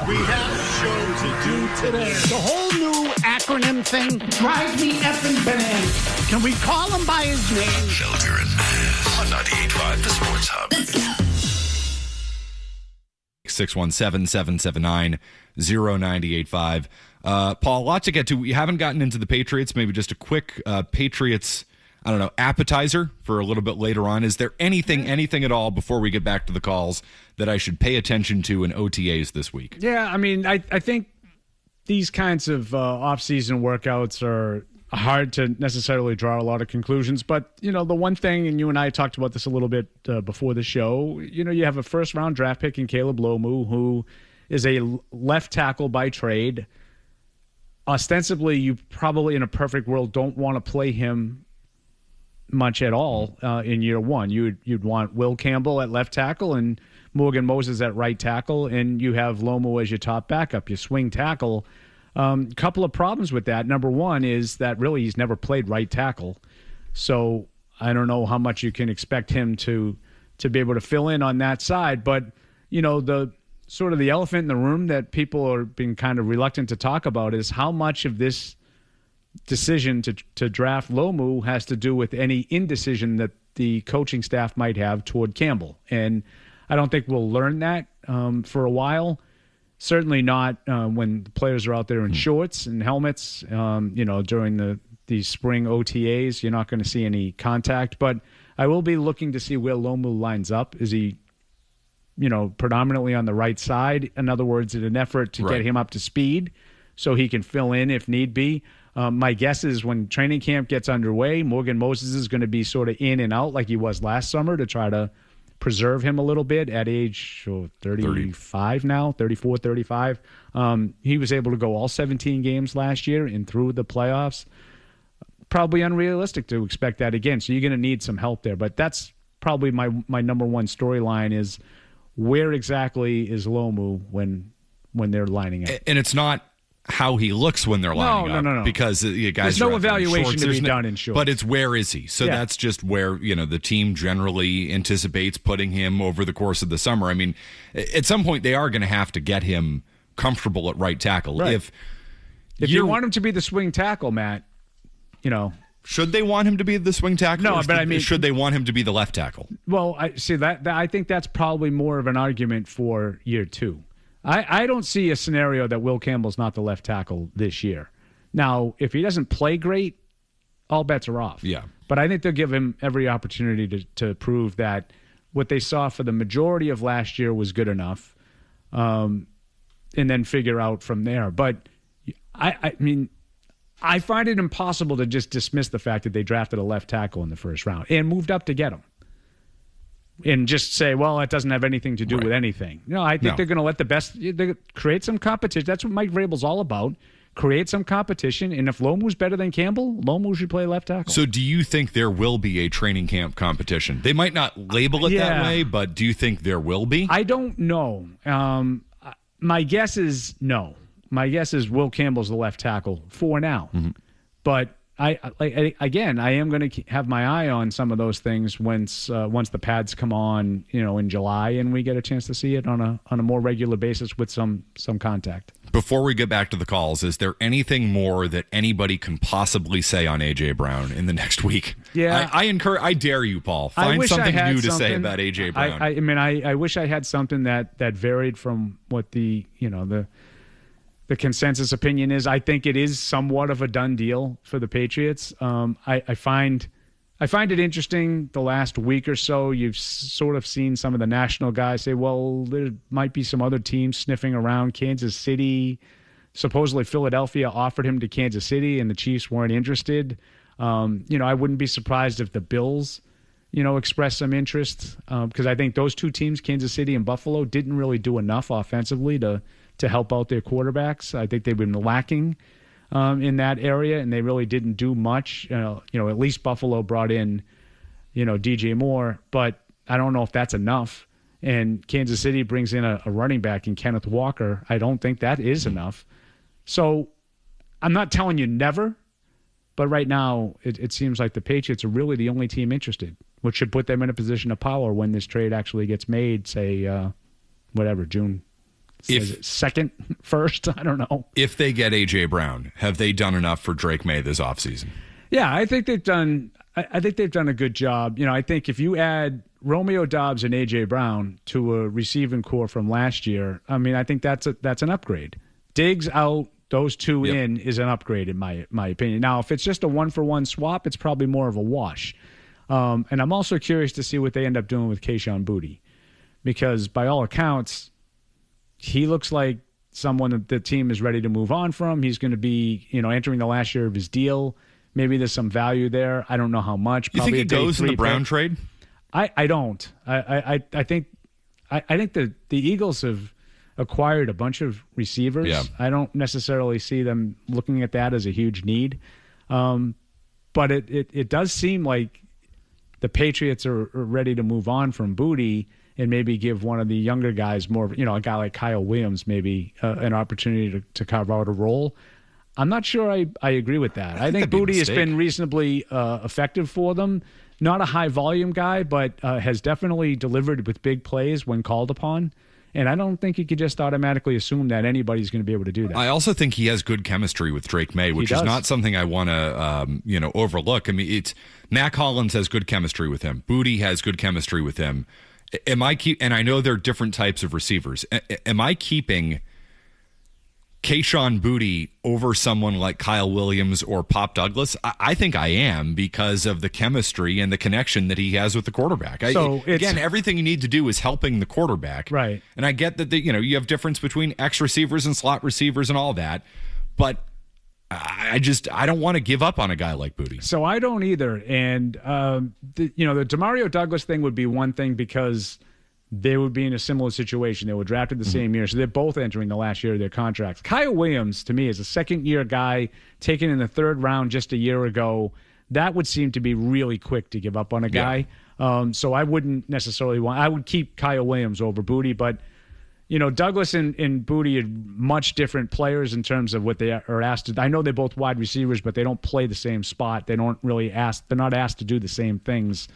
We have a show to do today. The whole new acronym thing drives me effing bananas. Can we call him by his name? Felger and Mazz on 98.5 The Sports Hub. 617-779-0985. Paul, a lot to get to. We haven't gotten into the Patriots. Maybe just a quick Patriots, appetizer for a little bit later on. Is there anything at all before we get back to the calls that I should pay attention to in OTAs this week? Yeah, I think these kinds of off-season workouts are hard to necessarily draw a lot of conclusions. But, the one thing, and you and I talked about this a little bit before the show, you have a first-round draft pick in Caleb Lomu, who is a left tackle by trade. Ostensibly, you probably, in a perfect world, don't want to play him much at all in year one. You'd want Will Campbell at left tackle and Morgan Moses at right tackle, and you have Lomu as your top backup, your swing tackle. Couple of problems with that. Number one is that really he's never played right tackle, so I don't know how much you can expect him to be able to fill in on that side. But the sort of the elephant in the room that people are being kind of reluctant to talk about is how much of this decision to draft Lomu has to do with any indecision that the coaching staff might have toward Campbell. And I don't think we'll learn that for a while. Certainly not when the players are out there in shorts and helmets. During these spring OTAs, you're not going to see any contact. But I will be looking to see where Lomu lines up. Is he, predominantly on the right side? In other words, in an effort to get him up to speed so he can fill in if need be. My guess is when training camp gets underway, Morgan Moses is going to be sort of in and out like he was last summer to try to preserve him a little bit at age 35 now, 34, 35. He was able to go all 17 games last year and through the playoffs. Probably unrealistic to expect that again. So you're going to need some help there. But that's probably my number one storyline is where exactly is Lomu when they're lining up. And it's not how he looks when they're lining up. No. Because you guys there's no evaluation to be done in shorts. But it's where is he? So that's just where, the team generally anticipates putting him over the course of the summer. I mean, at some point they are going to have to get him comfortable at right tackle. Right. If you want him to be the swing tackle, Matt, should they want him to be the swing tackle? No, but should they want him to be the left tackle? Well, I see that I think that's probably more of an argument for year two. I don't see a scenario that Will Campbell's not the left tackle this year. Now, if he doesn't play great, all bets are off. Yeah. But I think they'll give him every opportunity to prove that what they saw for the majority of last year was good enough, and then figure out from there. But, I find it impossible to just dismiss the fact that they drafted a left tackle in the first round and moved up to get him. And just say, well, it doesn't have anything to do with anything. No, I think they're going to let the best create some competition. That's what Mike Vrabel's all about. Create some competition. And if Lomu's better than Campbell, Lomu should play left tackle. So do you think there will be a training camp competition? They might not label it that way, but do you think there will be? I don't know. My guess is no. My guess is Will Campbell's the left tackle for now. Mm-hmm. But I am going to have my eye on some of those things once the pads come on, in July, and we get a chance to see it on a more regular basis with some contact. Before we get back to the calls, is there anything more that anybody can possibly say on A.J. Brown in the next week? Yeah, I dare you, Paul. Find something new to say about A.J. Brown. I wish I had something that varied from what the consensus opinion is. I think it is somewhat of a done deal for the Patriots. I find it interesting the last week or so. You've sort of seen some of the national guys say, well, there might be some other teams sniffing around. Kansas City, supposedly Philadelphia offered him to Kansas City and the Chiefs weren't interested. I wouldn't be surprised if the Bills, expressed some interest because I think those two teams, Kansas City and Buffalo, didn't really do enough offensively to help out their quarterbacks. I think they've been lacking in that area, and they really didn't do much. At least Buffalo brought in, DJ Moore, but I don't know if that's enough. And Kansas City brings in a running back in Kenneth Walker. I don't think that is enough. So I'm not telling you never, but right now it seems like the Patriots are really the only team interested, which should put them in a position of power when this trade actually gets made, say, June is it second, first? I don't know. If they get A.J. Brown, have they done enough for Drake May this offseason? Yeah, I think they've done. I think they've done a good job. I think if you add Romeo Doubs and A.J. Brown to a receiving core from last year, I think that's an upgrade. Diggs out, those two in is an upgrade in my opinion. Now, if it's just a 1-for-1 swap, it's probably more of a wash. And I'm also curious to see what they end up doing with Kayshon Boutte, because by all accounts, he looks like someone that the team is ready to move on from. He's going to be, entering the last year of his deal. Maybe there's some value there. I don't know how much. You think he goes in the Brown trade? I don't. I think the Eagles have acquired a bunch of receivers. Yeah. I don't necessarily see them looking at that as a huge need. But it does seem like the Patriots are ready to move on from Boutte and maybe give one of the younger guys more, a guy like Kyle Williams, maybe an opportunity to carve out a role. I'm not sure I agree with that. I think Boutte has been reasonably effective for them. Not a high volume guy, but has definitely delivered with big plays when called upon. And I don't think you could just automatically assume that anybody's going to be able to do that. I also think he has good chemistry with Drake May, which is not something I want to overlook. It's Mac Hollins has good chemistry with him. Boutte has good chemistry with him. And I know they're different types of receivers. Am I keeping Kayshon Boutte over someone like Kyle Williams or Pop Douglas? I think I am, because of the chemistry and the connection that he has with the quarterback. Again, everything you need to do is helping the quarterback. Right. And I get that you have difference between X receivers and slot receivers and all that, but I don't want to give up on a guy like Boutte. So I don't either. And the Demario Douglas thing would be one thing, because they would be in a similar situation. They were drafted the same year, so they're both entering the last year of their contracts. Kyle Williams, to me, is a second-year guy taken in the third round just a year ago. That would seem to be really quick to give up on a guy. So I wouldn't necessarily I would keep Kyle Williams over Boutte, but Douglas and Boutte are much different players in terms of what they are asked to. I know they're both wide receivers, but they don't play the same spot. They're not asked to do the same things.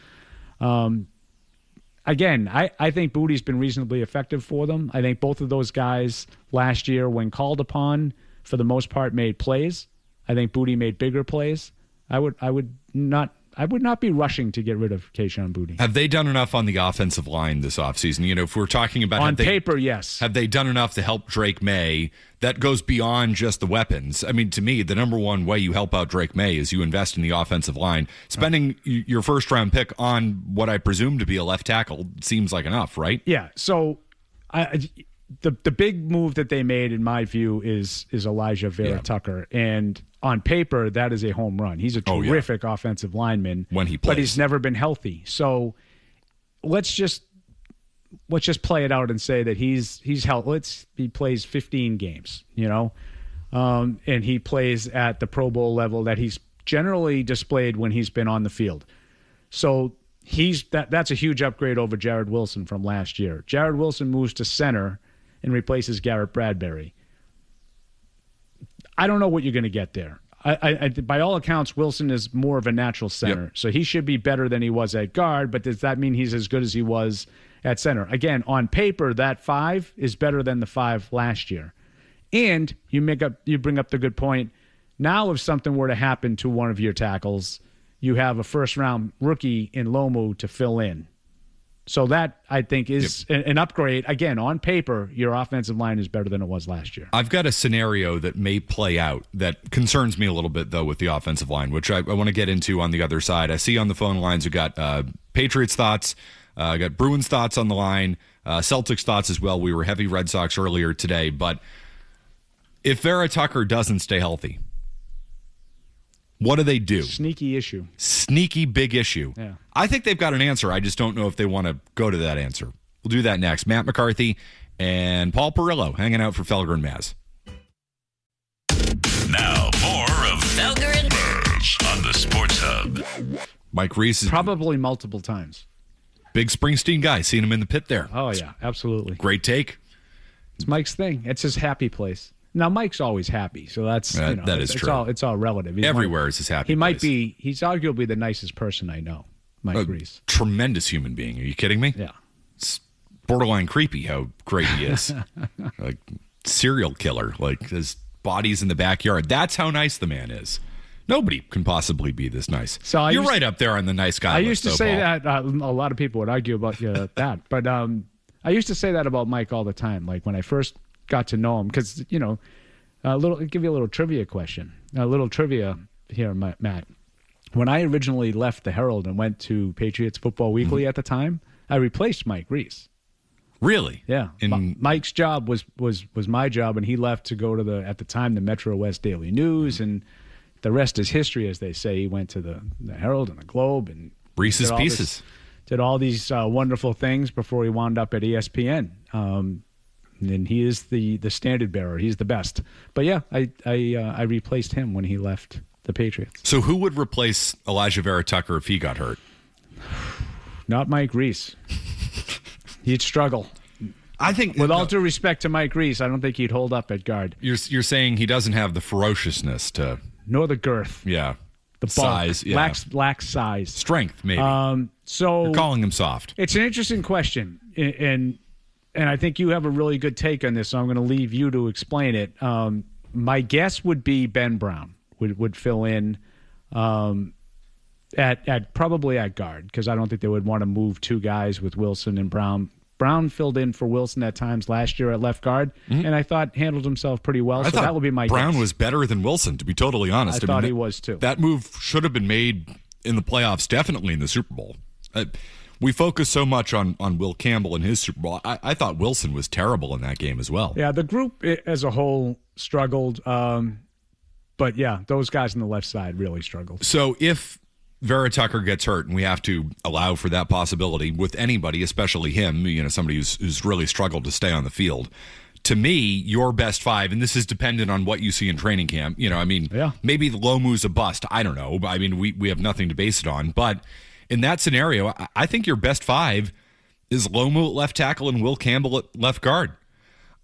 Again, I think Boutte's been reasonably effective for them. I think both of those guys last year, when called upon, for the most part, made plays. I think Boutte made bigger plays. I would not be rushing to get rid of Kayshon Boutte. Have they done enough on the offensive line this offseason? If we're talking about on paper, yes. Have they done enough to help Drake May? That goes beyond just the weapons. To me, the number one way you help out Drake May is you invest in the offensive line. Spending your first-round pick on what I presume to be a left tackle seems like enough, right? Yeah. So the big move that they made, in my view, is Elijah Vera Tucker. And on paper, that is a home run. He's a terrific offensive lineman when he plays, but he's never been healthy. So let's just play it out and say that he's healthy. He plays 15 games, and he plays at the Pro Bowl level that he's generally displayed when he's been on the field. So that's a huge upgrade over Jared Wilson from last year. Jared Wilson moves to center and replaces Garrett Bradbury. I don't know what you're going to get there. By all accounts, Wilson is more of a natural center, so he should be better than he was at guard, but does that mean he's as good as he was at center? Again, on paper, that 5 is better than the 5 last year. And you bring up the good point. Now, if something were to happen to one of your tackles, you have a first-round rookie in Lomu to fill in. So that, I think, is an upgrade. Again, on paper, your offensive line is better than it was last year. I've got a scenario that may play out that concerns me a little bit, though, with the offensive line, which I want to get into on the other side. I see on the phone lines we've got Patriots thoughts, got Bruins thoughts on the line, Celtics thoughts as well. We were heavy Red Sox earlier today. But if Vera Tucker doesn't stay healthy, what do they do? Sneaky issue. Sneaky big issue. Yeah. I think they've got an answer. I just don't know if they want to go to that answer. We'll do that next. Matt McCarthy and Paul Perillo hanging out for Felger and Mazz. Now, more of Felger and Mazz on the Sports Hub. Mike Reese is probably multiple times. Big Springsteen guy. Seen him in the pit there. Oh, yeah, absolutely. Great take. It's Mike's thing. It's his happy place. Now, Mike's always happy, so that's that is true. It's all relative. Everywhere is his happy place. He's arguably the nicest person I know, Mike Reese. Tremendous human being. Are you kidding me? Yeah. borderline creepy how great he is. Like serial killer, like his body's in the backyard. That's how nice the man is. Nobody can possibly be this nice. So you're right up there on the nice guy list. I used to say that. A lot of people would argue about that. But I used to say that about Mike all the time. Like when I first got to know him, because, give you a little trivia question. A little trivia here, Matt. When I originally left the Herald and went to Patriots Football Weekly at the time, I replaced Mike Reese. Really? Yeah. Mike's job was my job, and he left to go to at the time, the Metro West Daily News, and the rest is history, as they say. He went to the Herald and the Globe, and Reese's Pieces. Did all these wonderful things before he wound up at ESPN. And he is the standard bearer. He's the best. But yeah, I replaced him when he left the Patriots. So who would replace Elijah Vera Tucker if he got hurt? Not Mike Reese. He'd struggle. I think, with all due respect to Mike Reese, I don't think he'd hold up at guard. You're saying he doesn't have the ferociousness to, nor the girth. Yeah, the bulk. Size. Yeah. Lacks size, strength. Maybe. So you're calling him soft. It's an interesting question, and I think you have a really good take on this. So I'm going to leave you to explain it. My guess would be Ben Brown would fill in at probably at guard, because I don't think they would want to move two guys with Wilson and Brown. Brown filled in for Wilson at times last year at left guard, and I thought handled himself pretty well. So that would be my Brown guess. was better than Wilson, to be totally honest. I thought he was too. That move should have been made in the playoffs, definitely in the Super Bowl. We focus so much on Will Campbell and his Super Bowl. I thought Wilson was terrible in that game as well. Yeah, the group as a whole struggled. But yeah, those guys on the left side really struggled. So if Vera Tucker gets hurt, and we have to allow for that possibility with anybody, especially him, somebody who's really struggled to stay on the field. To me, your best five, and this is dependent on what you see in training camp. Maybe the Lomu's a bust. I don't know. I mean, we have nothing to base it on. But in that scenario, I think your best five is Lomu at left tackle and Will Campbell at left guard.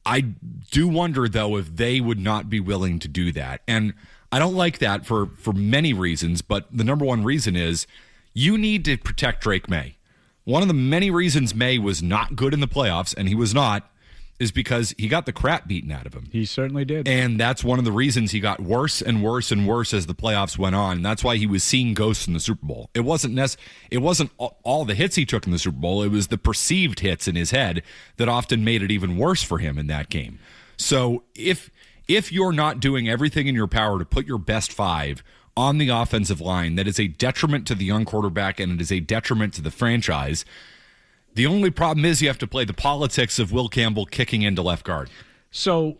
I do wonder, though, if they would not be willing to do that. And I don't like that for many reasons, but the number one reason is you need to protect Drake May. One of the many reasons May was not good in the playoffs, and he was not, is because he got the crap beaten out of him. He certainly did. And that's one of the reasons he got worse and worse and worse as the playoffs went on. And that's why he was seeing ghosts in the Super Bowl. It wasn't all the hits he took in the Super Bowl. It was the perceived hits in his head that often made it even worse for him in that game. So if you're not doing everything in your power to put your best five on the offensive line, that is a detriment to the young quarterback and it is a detriment to the franchise. The only problem is you have to play the politics of Will Campbell kicking into left guard. So,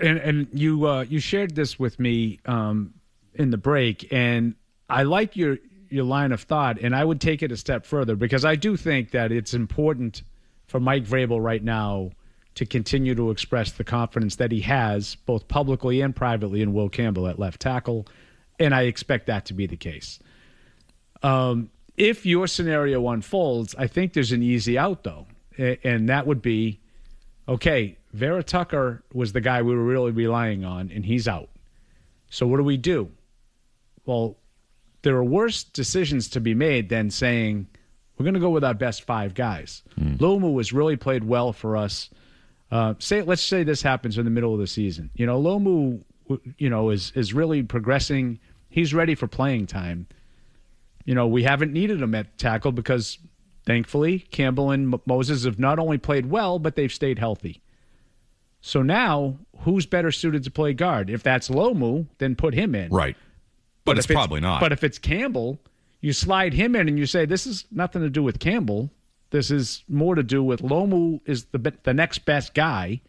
and you shared this with me in the break, and I like your line of thought, and I would take it a step further, because I do think that it's important for Mike Vrabel right now to continue to express the confidence that he has, both publicly and privately, in Will Campbell at left tackle, and I expect that to be the case. If your scenario unfolds, I think there's an easy out, though, and that would be, okay, Vera Tucker was the guy we were really relying on, and he's out. So what do we do? Well, there are worse decisions to be made than saying, we're going to go with our best five guys. Lomu has really played well for us. Let's say this happens in the middle of the season. Lomu, is really progressing. He's ready for playing time. We haven't needed him at tackle because, thankfully, Campbell and Moses have not only played well, but they've stayed healthy. So now, who's better suited to play guard? If that's Lomu, then put him in. Right. But it's probably not. But if it's Campbell, you slide him in and you say, this is nothing to do with Campbell. This is more to do with Lomu is the next best guy,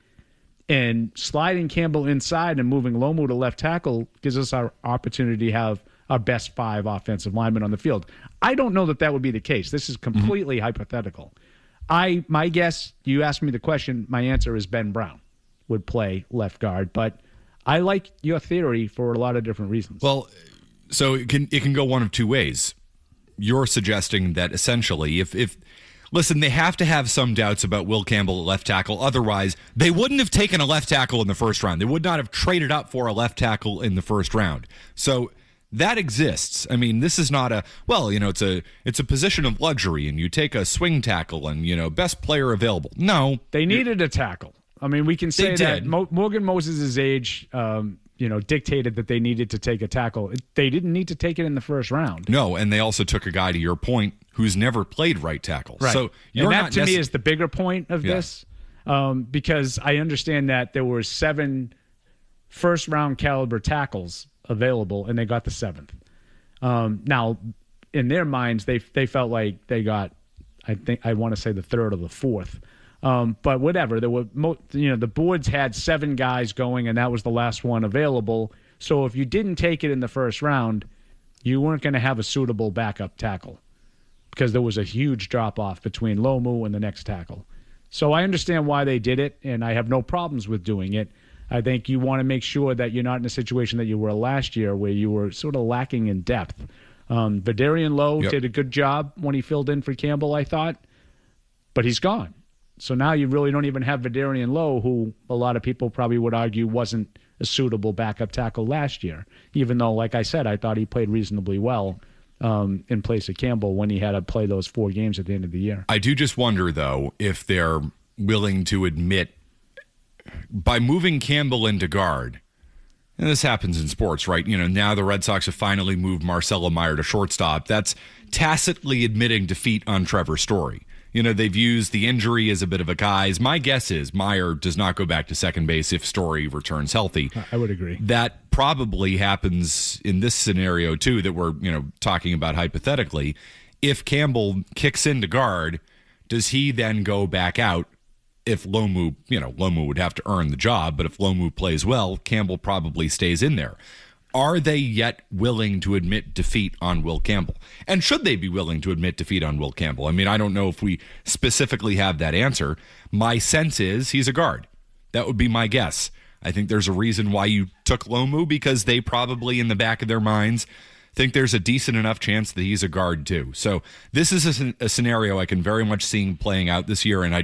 and sliding Campbell inside and moving Lomu to left tackle gives us our opportunity to have our best five offensive linemen on the field. I don't know that would be the case. This is completely hypothetical. My guess, you asked me the question, my answer is Ben Brown would play left guard, but I like your theory for a lot of different reasons. Well, so it can go one of two ways. You're suggesting that essentially if listen, they have to have some doubts about Will Campbell at left tackle. Otherwise, they wouldn't have taken a left tackle in the first round. They would not have traded up for a left tackle in the first round. So That exists. I mean, this is not it's a position of luxury, and you take a swing tackle and, best player available. No. They needed a tackle. I mean, we can say that Morgan Moses' age, dictated that they needed to take a tackle. They didn't need to take it in the first round. No, and they also took a guy, to your point, who's never played right tackle. Right. So to me is the bigger point of this, because I understand that there were 7 first-round caliber tackles available, and they got the 7th. Now, in their minds, they felt like they got, I want to say the 3rd or the 4th. But whatever, there were the boards had 7 guys going, and that was the last one available. So if you didn't take it in the first round, you weren't going to have a suitable backup tackle because there was a huge drop off between Lomu and the next tackle. So I understand why they did it, and I have no problems with doing it. I think you want to make sure that you're not in a situation that you were last year where you were sort of lacking in depth. Vidarian Lowe did a good job when he filled in for Campbell, I thought, but he's gone. So now you really don't even have Vidarian Lowe, who a lot of people probably would argue wasn't a suitable backup tackle last year, even though, like I said, I thought he played reasonably well in place of Campbell when he had to play those 4 games at the end of the year. I do just wonder, though, if they're willing to admit by moving Campbell into guard, and this happens in sports, right? Now the Red Sox have finally moved Marcelo Meyer to shortstop. That's tacitly admitting defeat on Trevor Story. They've used the injury as a bit of a guise. My guess is Meyer does not go back to second base if Story returns healthy. I would agree. That probably happens in this scenario, too, that we're talking about hypothetically. If Campbell kicks into guard, does he then go back out? If Lomu, Lomu would have to earn the job, but if Lomu plays well, Campbell probably stays in there. Are they yet willing to admit defeat on Will Campbell? And should they be willing to admit defeat on Will Campbell? I mean, I don't know if we specifically have that answer. My sense is he's a guard. That would be my guess. I think there's a reason why you took Lomu, because they probably in the back of their minds think there's a decent enough chance that he's a guard too. So this is a scenario I can very much see playing out this year, and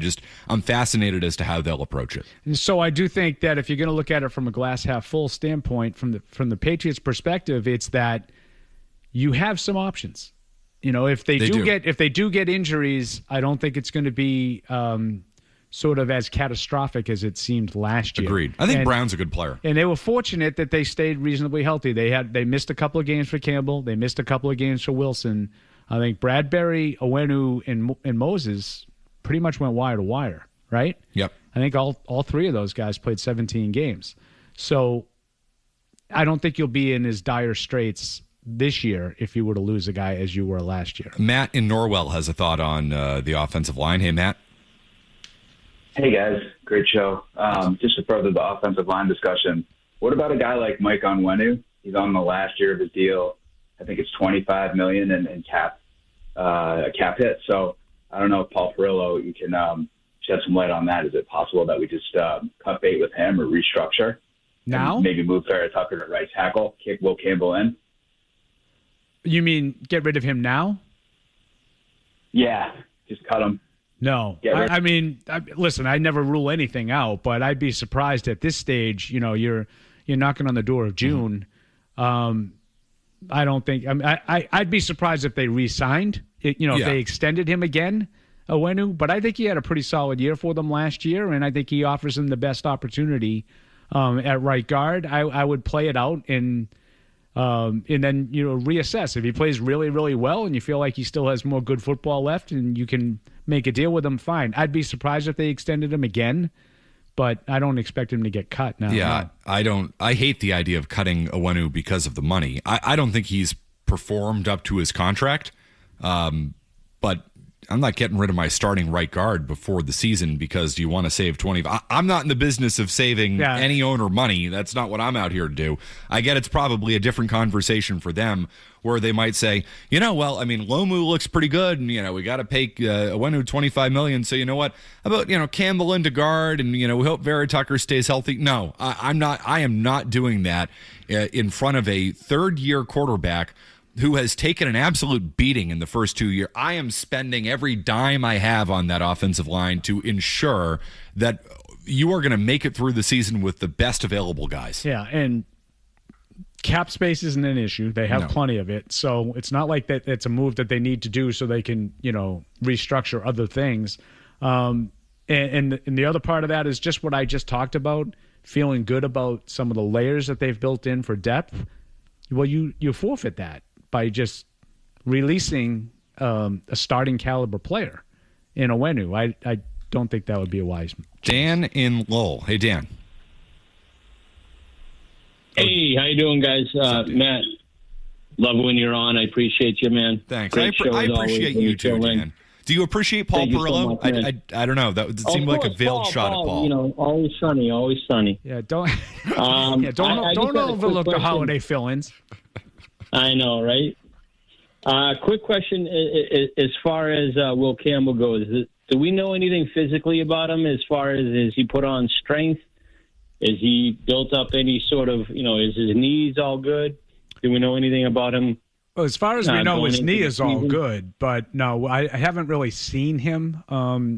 I'm fascinated as to how they'll approach it. So I do think that if you're going to look at it from a glass half full standpoint, from the Patriots' perspective, it's that you have some options. If they do get injuries, I don't think it's going to be sort of as catastrophic as it seemed last year. Agreed. I think Brown's a good player. And they were fortunate that they stayed reasonably healthy. They missed a couple of games for Campbell. They missed a couple of games for Wilson. I think Bradbury, Owenu, and Moses pretty much went wire to wire, right? Yep. I think all 3 of those guys played 17 games. So I don't think you'll be in as dire straits this year if you were to lose a guy as you were last year. Matt in Norwell has a thought on the offensive line. Hey, Matt. Hey, guys. Great show. Just to further the offensive line discussion, what about a guy like Mike Onwenu? He's on the last year of his deal. I think it's $25 million in a cap hit. So I don't know if Paul Perillo, you can shed some light on that. Is it possible that we just cut bait with him or restructure? Now? Maybe move Farrah Tucker to right tackle, kick Will Campbell in? You mean get rid of him now? Yeah, just cut him. No, listen, I never rule anything out, but I'd be surprised at this stage. You're knocking on the door of June. I don't think. I'd be surprised if they re-signed. If they extended him again, Owenu. But I think he had a pretty solid year for them last year, and I think he offers them the best opportunity at right guard. I would play it out and then reassess if he plays really, really well, and you feel like he still has more good football left, and you can make a deal with him, fine. I'd be surprised if they extended him again, but I don't expect him to get cut now. Yeah, no. I hate the idea of cutting Owenu because of the money. I don't think he's performed up to his contract, but I'm not getting rid of my starting right guard before the season because do you want to save 20? I'm not in the business of saving any owner money. That's not what I'm out here to do. I get it's probably a different conversation for them where they might say, Lomu looks pretty good, and we got to pay Owenu $25 million. So you know what? How about Campbell into guard, and we hope Farrah Tucker stays healthy. No, I am not doing that in front of a third-year quarterback who has taken an absolute beating in the first 2 years. I am spending every dime I have on that offensive line to ensure that you are going to make it through the season with the best available guys. Yeah, and cap space isn't an issue. They have plenty of it. So it's not like that it's a move that they need to do so they can, restructure other things. And the other part of that is just what I just talked about, feeling good about some of the layers that they've built in for depth. Well, you forfeit that by just releasing a starting caliber player in Onwenu. I don't think that would be a wise move. Dan in Lowell. Hey, Dan. Hey, how you doing, guys? Matt, love when you're on. I appreciate you, man. Thanks. I appreciate you too, Dan. Do you appreciate Paul Perillo? So much, I don't know. That seemed like a veiled shot at Paul. Always sunny. Yeah, don't overlook the holiday fill-ins. I know, right? Quick question: as far as Will Campbell goes, do we know anything physically about him? As far as is he put on strength? Is he built up any sort of, is his knees all good? Do we know anything about him? Well, as far as we know, his knee is all good. But no, I haven't really seen him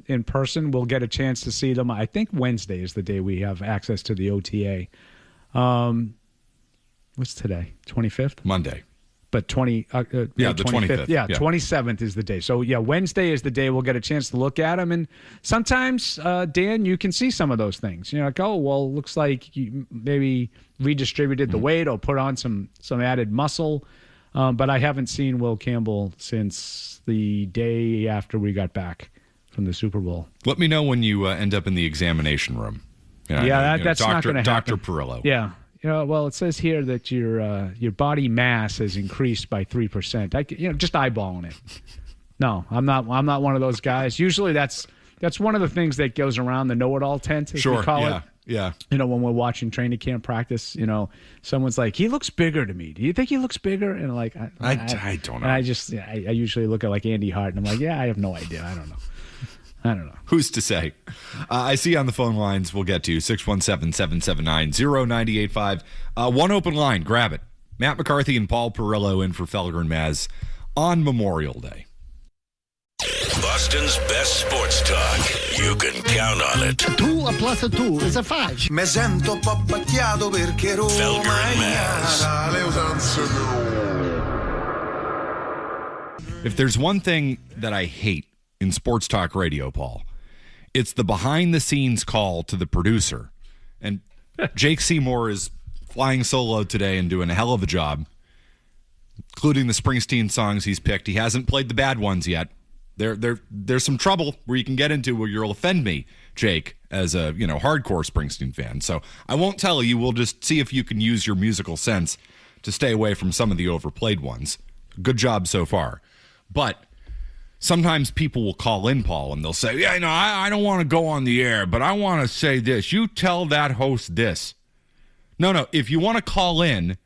in person. We'll get a chance to see them. I think Wednesday is the day we have access to the OTA. What's today? 25th? Monday. But the 25th. Yeah, 27th is the day. So, Wednesday is the day we'll get a chance to look at him. And sometimes, Dan, you can see some of those things. You're like, looks like you maybe redistributed the weight or put on some added muscle. But I haven't seen Will Campbell since the day after we got back from the Super Bowl. Let me know when you end up in the examination room. That's not going to happen. Dr. Perillo. Yeah. Well, it says here that your body mass has increased by 3%. Just eyeballing it. No, I'm not one of those guys. Usually, that's one of the things that goes around the know-it-all tent, as we call it. Yeah. When we're watching training camp practice, someone's like, "He looks bigger to me. Do you think he looks bigger?" And like, I don't know. And I usually look at like Andy Hart, and I'm like, "Yeah, I have no idea. I don't know." Who's to say? I see on the phone lines we'll get to 617-779-0985. One open line. Grab it. Matt McCarthy and Paul Perillo in for Felger and Mazz on Memorial Day. Boston's best sports talk. You can count on it. 2 plus 2 is 5. Me sento un po' pacchiato perché Roma Felger and Mazz. le usanze If there's one thing that I hate in sports talk radio, Paul, it's the behind-the-scenes call to the producer. And Jake Seymour is flying solo today and doing a hell of a job, including the Springsteen songs he's picked. He hasn't played the bad ones yet. There's some trouble where you can get into where you'll offend me, Jake, as a hardcore Springsteen fan. So I won't tell you. We'll just see if you can use your musical sense to stay away from some of the overplayed ones. Good job so far. But sometimes people will call in, Paul, and they'll say, I don't want to go on the air, but I want to say this. You tell that host this. No. If you want to call in,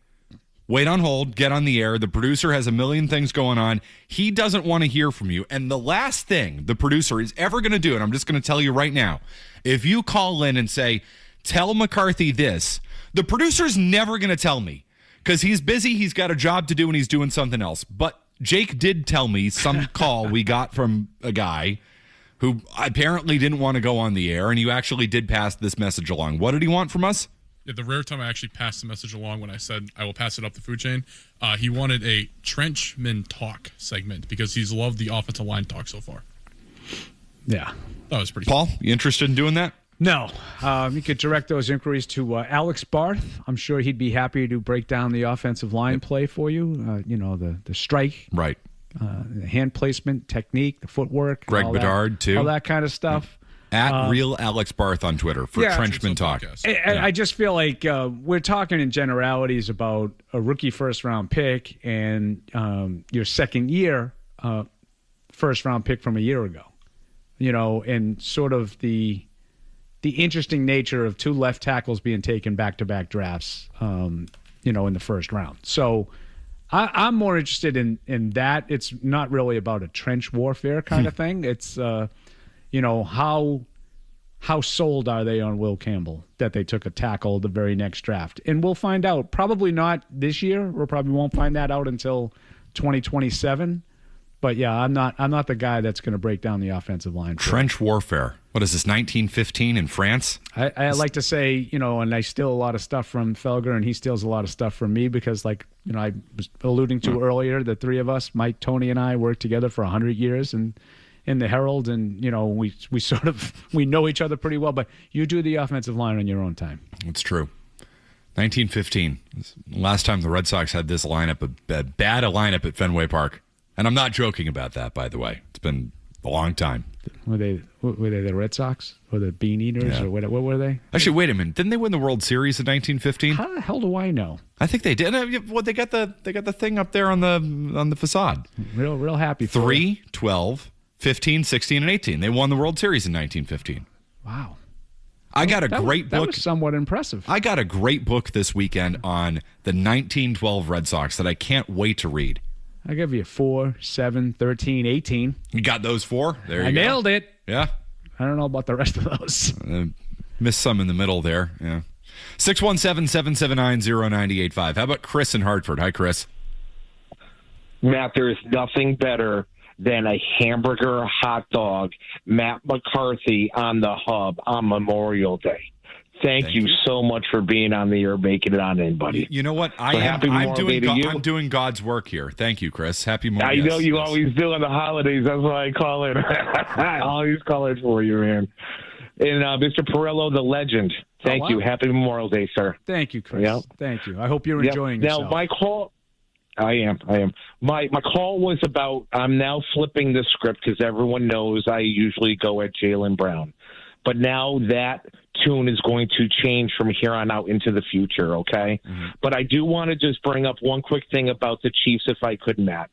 wait on hold, get on the air. The producer has a million things going on. He doesn't want to hear from you. And the last thing the producer is ever going to do, and I'm just going to tell you right now, if you call in and say, tell McCarthy this, the producer's never going to tell me because he's busy, he's got a job to do, and he's doing something else. But Jake did tell me some call we got from a guy who apparently didn't want to go on the air, and you actually did pass this message along. What did he want from us? Yeah, the rare time I actually passed the message along when I said I will pass it up the food chain, he wanted a Trenchman talk segment because he's loved the offensive line talk so far. Yeah. That was pretty Paul, cool. you interested in doing that? No. You could direct those inquiries to Alex Barth. I'm sure he'd be happy to break down the offensive line play for you. The strike. Right. The hand placement, technique, the footwork. Greg Bedard, too. All that kind of stuff. At Real Alex Barth on Twitter for Trenchman Talk. I just feel like we're talking in generalities about a rookie first-round pick and your second-year first-round pick from a year ago. And sort of the interesting nature of 2 left tackles being taken back-to-back drafts, in the first round. So I'm more interested in that. It's not really about a trench warfare kind of thing. It's how sold are they on Will Campbell that they took a tackle the very next draft? And we'll find out. Probably not this year. We probably won't find that out until 2027. But yeah, I'm not the guy that's going to break down the offensive line. Trench warfare. What is this, 1915 in France? I like to say, and I steal a lot of stuff from Felger, and he steals a lot of stuff from me because, I was alluding to earlier, the three of us, Mike, Tony, and I, worked together for 100 years and in the Herald, and we know each other pretty well. But you do the offensive line on your own time. It's true. 1915. Last time the Red Sox had this lineup, a bad lineup at Fenway Park. And I'm not joking about that, by the way. It's been a long time. Were they the Red Sox or the Bean Eaters or what were they? Actually, wait a minute. Didn't they win the World Series in 1915? How the hell do I know? I think they did. Well, they got the thing up there on the facade. Real happy. 3, 12, 15, 16, and 18. They won the World Series in 1915. Wow. I got a great book. That was somewhat impressive. I got a great book this weekend on the 1912 Red Sox that I can't wait to read. I give you 4, 7, 13, 18. You got those 4? There you go. I nailed it. Yeah. I don't know about the rest of those. Missed some in the middle there. Yeah. 617-779-0985. How about Chris in Hartford? Hi, Chris. Matt, there is nothing better than a hamburger hot dog, Matt McCarthy on the hub on Memorial Day. Thank you so much for being on the air, making it on in, buddy. You know what? I'm doing God's work here. Thank you, Chris. Happy morning. I know you always do on the holidays. That's why I call it. I always call it for you, man. And Mr. Perillo, the legend. Thank you. Happy Memorial Day, sir. Thank you, Chris. Yep. Thank you. I hope you're enjoying yourself. Now, my call... I am. My call was about, I'm now flipping the script because everyone knows I usually go at Jaylen Brown. But now that tune is going to change from here on out into the future, okay? Mm-hmm. But I do want to just bring up one quick thing about the Chiefs, if I could, Matt.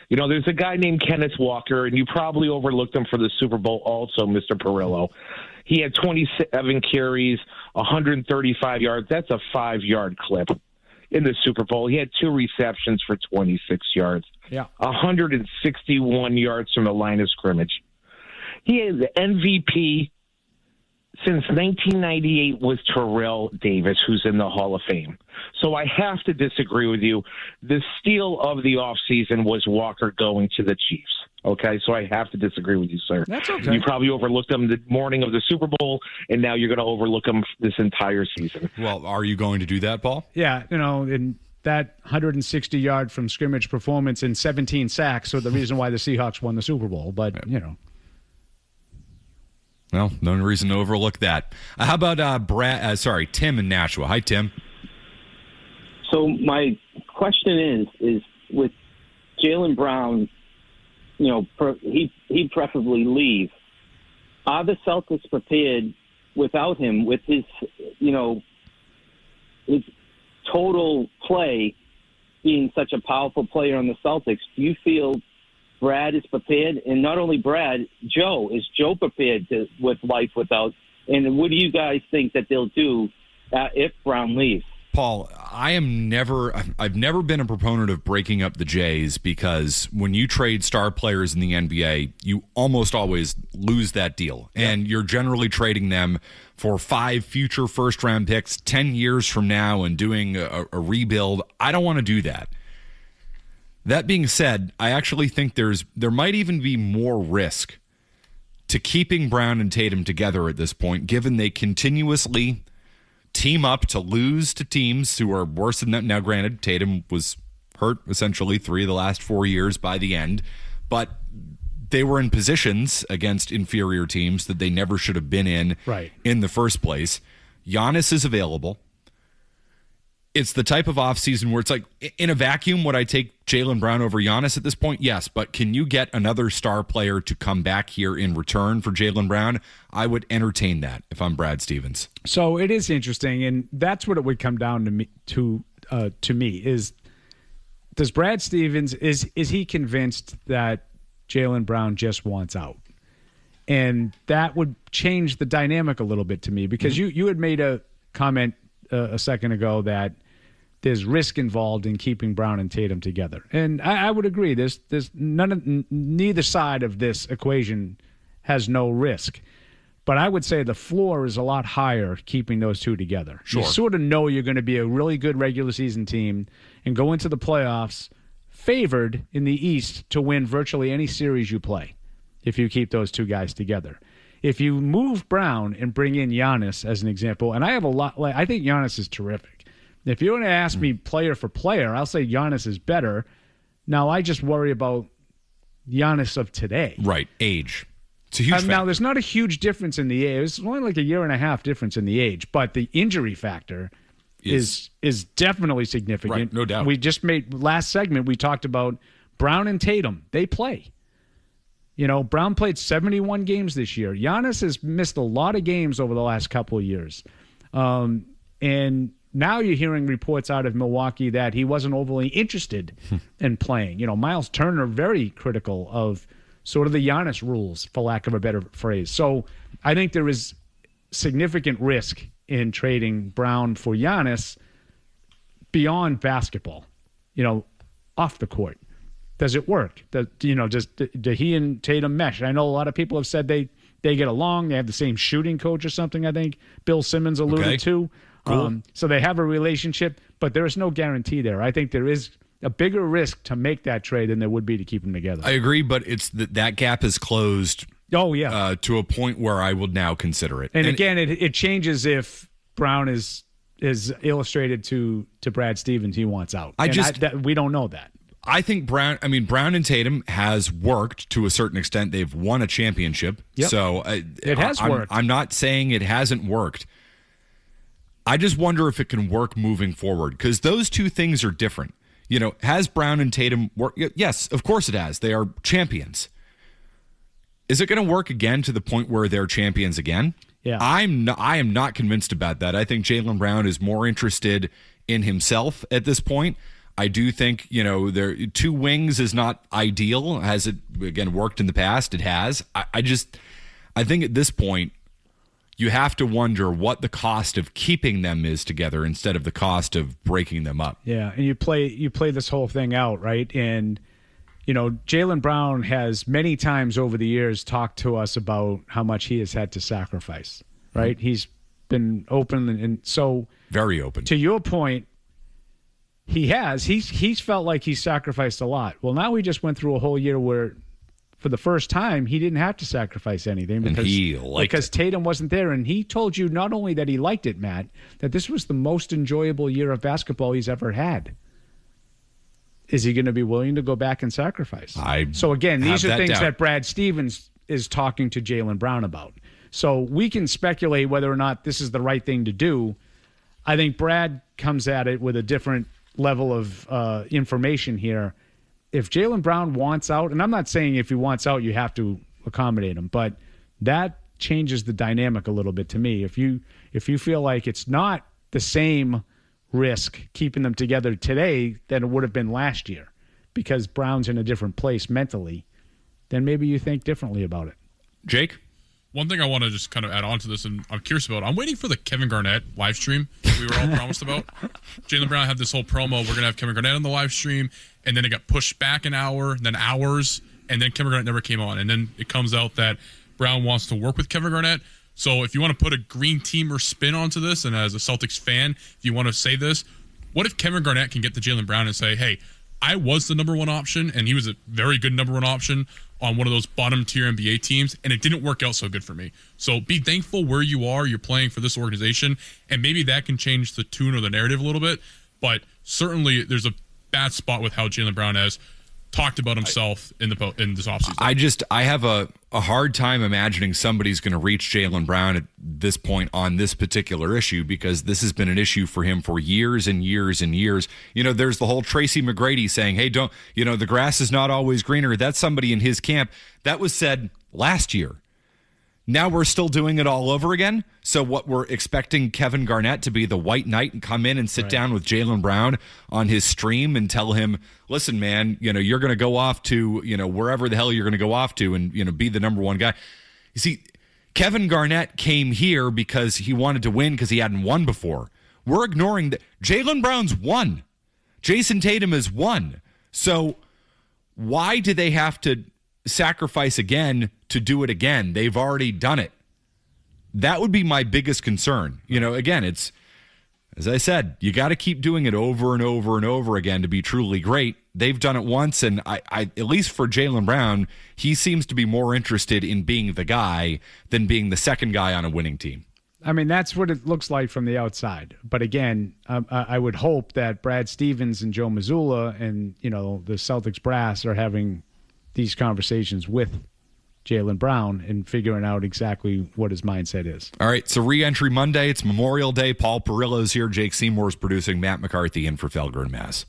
There's a guy named Kenneth Walker, and you probably overlooked him for the Super Bowl also, Mr. Perillo. He had 27 carries, 135 yards. That's a 5-yard clip. In the Super Bowl, he had 2 receptions for 26 yards. Yeah, 161 yards from the line of scrimmage. He is the MVP since 1998 was Terrell Davis, who's in the Hall of Fame. So I have to disagree with you. The steal of the offseason was Walker going to the Chiefs. Okay, so I have to disagree with you, sir. That's okay. You probably overlooked him the morning of the Super Bowl, and now you're going to overlook him this entire season. Well, are you going to do that, Paul? Yeah, in that 160-yard from scrimmage performance and 17 sacks, so the reason why the Seahawks won the Super Bowl. But, Well, no reason to overlook that. How about Tim in Nashua? Hi, Tim. So my question is with Jaylen Brown, he'd preferably leave. Are the Celtics prepared without him, with his total play being such a powerful player on the Celtics? Do you feel Brad is prepared? And not only Brad, Joe. Is Joe prepared with life without? And what do you guys think that they'll do if Brown leaves? Paul, I've never been a proponent of breaking up the Jays because when you trade star players in the NBA, you almost always lose that deal. Yep. And you're generally trading them for 5 future first-round picks 10 years from now and doing a rebuild. I don't want to do that. That being said, I actually think there might even be more risk to keeping Brown and Tatum together at this point, given they continuously team up to lose to teams who are worse than them. Now, granted, Tatum was hurt essentially 3 of the last 4 years by the end, but they were in positions against inferior teams that they never should have been in in the first place. Giannis is available. It's the type of offseason where it's like, in a vacuum, would I take Jaylen Brown over Giannis at this point? Yes, but can you get another star player to come back here in return for Jaylen Brown? I would entertain that if I'm Brad Stevens. So it is interesting, and that's what it would come down to me is, does Brad Stevens, is he convinced that Jaylen Brown just wants out? And that would change the dynamic a little bit to me, because you had made a comment a second ago that there's risk involved in keeping Brown and Tatum together. And I would agree. There's neither side of this equation has no risk. But I would say the floor is a lot higher keeping those two together. Sure. You sort of know you're going to be a really good regular season team and go into the playoffs favored in the East to win virtually any series you play if you keep those two guys together. If you move Brown and bring in Giannis as an example, and I think Giannis is terrific. If you want to ask me player for player, I'll say Giannis is better. Now, I just worry about Giannis of today. Right, age. It's a huge factor. Now, there's not a huge difference in the age. It's only like a year and a half difference in the age, but the injury factor is definitely significant. Right, no doubt. We just last segment, we talked about Brown and Tatum. They play. Brown played 71 games this year. Giannis has missed a lot of games over the last couple of years. And now you're hearing reports out of Milwaukee that he wasn't overly interested in playing. Miles Turner, very critical of sort of the Giannis rules, for lack of a better phrase. So I think there is significant risk in trading Brown for Giannis beyond basketball, off the court. Does it work? Do he and Tatum mesh? I know a lot of people have said they get along. They have the same shooting coach or something, I think Bill Simmons alluded to. Cool. So they have a relationship, but there is no guarantee there. I think there is a bigger risk to make that trade than there would be to keep them together. I agree, but it's that gap is closed. Oh, yeah. To a point where I would now consider it. And again, it changes if Brown is illustrated to Brad Stevens he wants out. We don't know that. I think Brown and Tatum has worked to a certain extent. They've won a championship. Yep. So it has worked. I'm not saying it hasn't worked. I just wonder if it can work moving forward because those two things are different. Has Brown and Tatum worked? Yes, of course it has. They are champions. Is it going to work again to the point where they're champions again? Yeah. I am not convinced about that. I think Jaylen Brown is more interested in himself at this point. I do think, their two wings is not ideal. Has it, again, worked in the past? It has. I think at this point, you have to wonder what the cost of keeping them is together instead of the cost of breaking them up. Yeah, and you play this whole thing out, right? And, Jaylen Brown has many times over the years talked to us about how much he has had to sacrifice, right? Mm-hmm. He's been open and so... Very open. To your point, he's felt like he's sacrificed a lot. Well, now we just went through a whole year where, for the first time, he didn't have to sacrifice anything because Tatum wasn't there. And he told you not only that he liked it, Matt, that this was the most enjoyable year of basketball he's ever had. Is he going to be willing to go back and sacrifice? So again, these are things that Brad Stevens is talking to Jaylen Brown about. So we can speculate whether or not this is the right thing to do. I think Brad comes at it with a different level of information here. If Jaylen Brown wants out, and I'm not saying if he wants out, you have to accommodate him, but that changes the dynamic a little bit to me. If you feel like it's not the same risk keeping them together today than it would have been last year because Brown's in a different place mentally, then maybe you think differently about it. Jake? One thing I want to just kind of add on to this, and I'm curious about, I'm waiting for the Kevin Garnett live stream that we were all promised about. Jaylen Brown had this whole promo, we're going to have Kevin Garnett on the live stream, and then it got pushed back an hour, then hours, and then Kevin Garnett never came on. And then it comes out that Brown wants to work with Kevin Garnett. So if you want to put a green teamer spin onto this, and as a Celtics fan, if you want to say this, what if Kevin Garnett can get to Jaylen Brown and say, hey, I was the number one option, and he was a very good number one option on one of those bottom-tier NBA teams, and it didn't work out so good for me. So be thankful where you are. You're playing for this organization, and maybe that can change the tune or the narrative a little bit. But certainly there's a bad spot with how Jaylen Brown has talked about himself in this offseason. I have a hard time imagining somebody's going to reach Jaylen Brown at this point on this particular issue because this has been an issue for him for years and years and years. There's the whole Tracy McGrady saying, hey, the grass is not always greener. That's somebody in his camp. That was said last year. Now we're still doing it all over again. So what we're expecting Kevin Garnett to be the white knight and come in and sit down with Jaylen Brown on his stream and tell him, listen, man, you're going to go off to, wherever the hell you're going to go off to and, be the number one guy. You see, Kevin Garnett came here because he wanted to win because he hadn't won before. We're ignoring that. Jaylen Brown's won. Jason Tatum has won. So why do they have to sacrifice again to do it again? They've already done it. That would be my biggest concern. Again, As I said, you got to keep doing it over and over and over again to be truly great. They've done it once, and I at least for Jaylen Brown, he seems to be more interested in being the guy than being the second guy on a winning team. I mean, that's what it looks like from the outside. But again, I would hope that Brad Stevens and Joe Mazzulla and, the Celtics brass are having these conversations with Jaylen Brown and figuring out exactly what his mindset is. All right, so re-entry Monday. It's Memorial Day. Paul Perillo's here. Jake Seymour's producing. Matt McCarthy in for Felger and Mazz.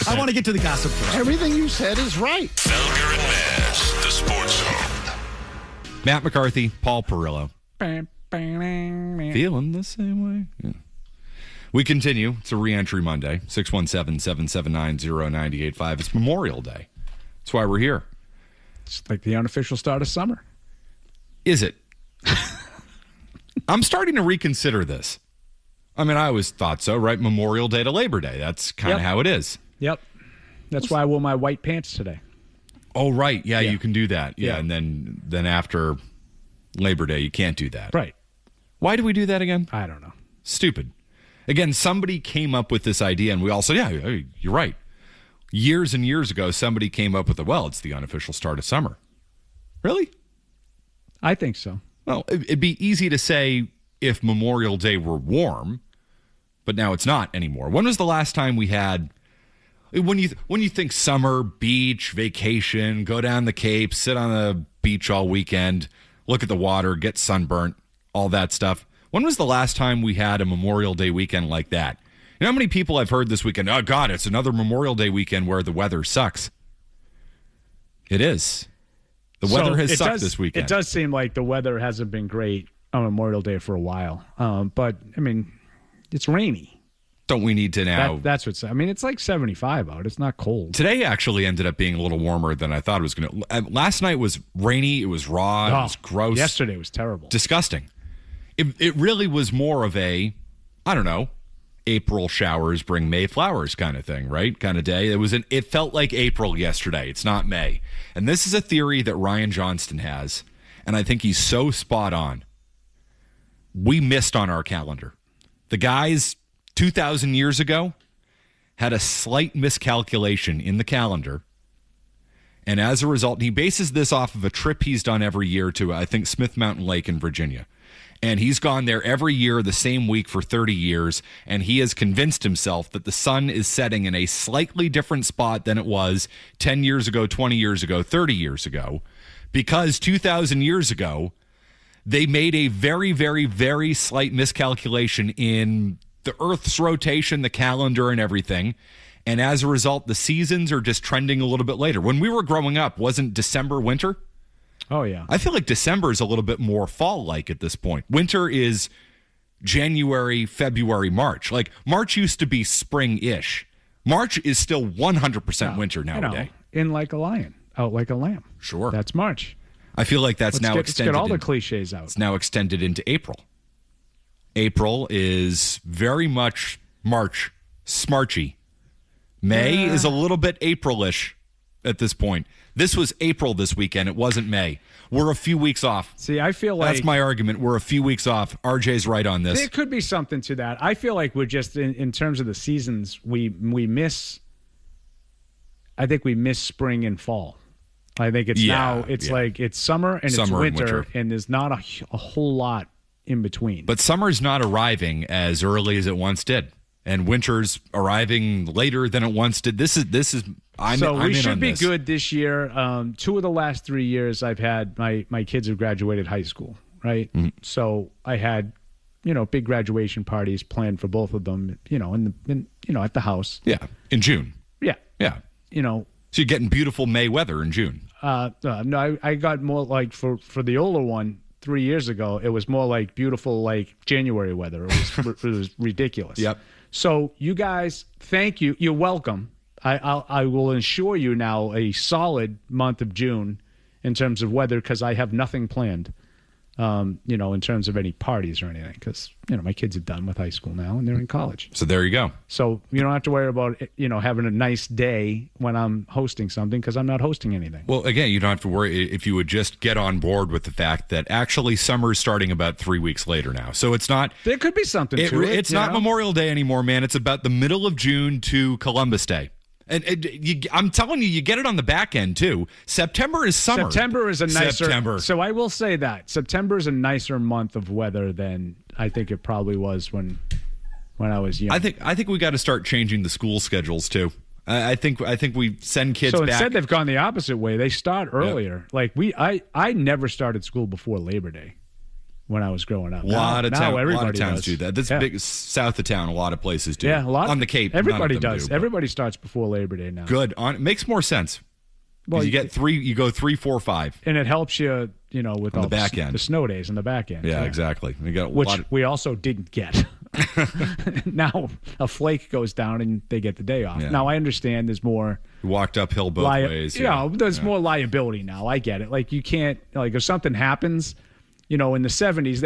I want to get to the gossip first. Everything you said is right. Felger and Mazz, the Sports Zone. Matt McCarthy, Paul Perillo. Feeling the same way? Yeah. We continue. It's a re-entry Monday. 617-779-0985. It's Memorial Day. That's why we're here. It's like the unofficial start of summer. Is it? I'm starting to reconsider this. I mean, I always thought so, right? Memorial Day to Labor Day. That's kind of how it is. Yep. That's why I wore my white pants today. Oh, right. Yeah, you can do that. Yeah, and then after Labor Day, you can't do that. Right. Why do we do that again? I don't know. Stupid. Again, somebody came up with this idea, and we all said, yeah, you're right. Years and years ago, somebody came up with it's the unofficial start of summer. Really? I think so. Well, it'd be easy to say if Memorial Day were warm, but now it's not anymore. When was the last time we had, when you think summer, beach, vacation, go down the Cape, sit on the beach all weekend, look at the water, get sunburnt, all that stuff. When was the last time we had a Memorial Day weekend like that? You know how many people I've heard this weekend, oh, God, it's another Memorial Day weekend where the weather sucks. It is. The weather has sucked this weekend. It does seem like the weather hasn't been great on Memorial Day for a while. But, I mean, it's rainy. Don't we need to now? That's what's. I mean, it's like 75 out. It's not cold. Today actually ended up being a little warmer than I thought it was going to. Last night was rainy. It was raw. It was gross. Yesterday was terrible. Disgusting. It really was more of a, I don't know, April showers bring May flowers kind of thing, right? Kind of day. It felt like April yesterday. It's not May. And this is a theory that Ryan Johnston has, and I think he's so spot on. We missed on our calendar. The guys 2,000 years ago had a slight miscalculation in the calendar, and as a result, he bases this off of a trip he's done every year to, I think, Smith Mountain Lake in Virginia. And he's gone there every year the same week for 30 years, and he has convinced himself that the sun is setting in a slightly different spot than it was 10 years ago, 20 years ago, 30 years ago, because 2,000 years ago, they made a very, very, very slight miscalculation in the Earth's rotation, the calendar, and everything. And as a result, the seasons are just trending a little bit later. When we were growing up, wasn't December winter? Oh, yeah. I feel like December is a little bit more fall-like at this point. Winter is January, February, March. Like, March used to be spring-ish. March is still 100% winter nowadays. In like a lion, out like a lamb. Sure. That's March. I feel like that's extended. Let's get all the cliches out. It's now extended into April. April is very much March, smarchy. May is a little bit April-ish at this point. This was April this weekend. It wasn't May. We're a few weeks off. See, I feel like... That's my argument. We're a few weeks off. RJ's right on this. There could be something to that. I feel like we're just, in terms of the seasons, we miss... I think we miss spring and fall. I think it's like it's summer and it's winter, and there's not a whole lot in between. But summer's not arriving as early as it once did. And winter's arriving later than it once did. This is. We should be good this year. 2 of the last 3 years, I've had my kids have graduated high school, right? Mm-hmm. So I had, big graduation parties planned for both of them, at the house. Yeah, in June. Yeah. So you're getting beautiful May weather in June. No, I got more like for the older one 3 years ago. It was more like beautiful like January weather. It was ridiculous. Yep. So you guys, thank you. You're welcome. I will ensure you now a solid month of June in terms of weather because I have nothing planned. in terms of any parties or anything, because my kids are done with high school now and they're in college. So there you go. So you don't have to worry about having a nice day when I'm hosting something, because I'm not hosting anything. Well, again, you don't have to worry if you would just get on board with the fact that actually summer is starting about 3 weeks later now. So it's not. There could be something to it. It's not Memorial Day anymore, man. It's about the middle of June to Columbus Day. And I'm telling you, you get it on the back end, too. September is summer. September is a nicer... September. So I will say that. September is a nicer month of weather than I think it probably was when I was young. I think we got to start changing the school schedules, too. I think we send kids back. So instead, they've gone the opposite way. They start earlier. Yeah. Like I never started school before Labor Day when I was growing up. A lot of towns does. do that. This big south of town, a lot of places do. Yeah, a lot on the Cape. Everybody does. Everybody starts before Labor Day now. Good. It makes more sense. Well, you get 3. You go 3, 4, 5, and it helps you. With on all the back end, the snow days on the back end. Yeah, exactly. We got we also didn't get. Now a flake goes down and they get the day off. Yeah. Now I understand there's more. You walked uphill both ways. There's more liability now. I get it. Like you can't if something happens. In the 70s,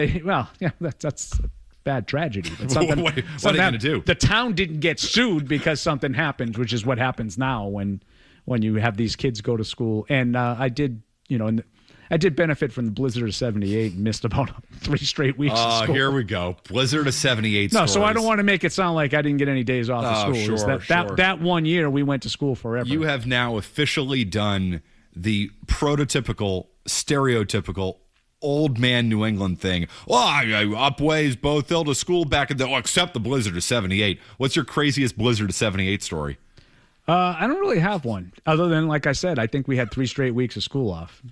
that's a bad tragedy. But what are they going to do? The town didn't get sued because something happened, which is what happens now when you have these kids go to school. And I did, I did benefit from the blizzard of 78 and missed about 3 straight weeks of school. Here we go. Blizzard of 78 No, stories. so I don't want to make it sound like I didn't get any days off of school. Sure. That 1 year we went to school forever. You have now officially done the prototypical, stereotypical old man New England thing. Upways both ill to school back in except the blizzard of 78. What's your craziest blizzard of 78 story? I don't really have one, other than, like I said, I think we had 3 straight weeks of school off.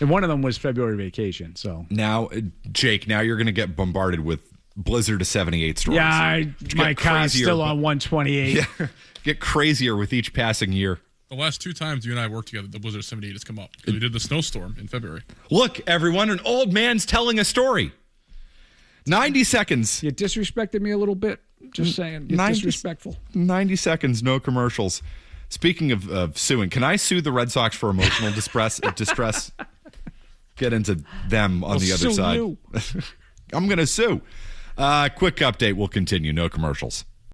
And one of them was February vacation. So now, Jake, you're going to get bombarded with blizzard of 78 stories. Yeah, my car's still on 128. Yeah, get crazier with each passing year. The last 2 times you and I worked together, the blizzard of 78 has come up. We did the snowstorm in February. Look, everyone, an old man's telling a story. 90 seconds. You disrespected me a little bit. Just saying. You're disrespectful. 90 seconds, no commercials. Speaking of suing, can I sue the Red Sox for emotional distress? Get into them on the other side. I'm going to sue. Quick update. We'll continue. No commercials.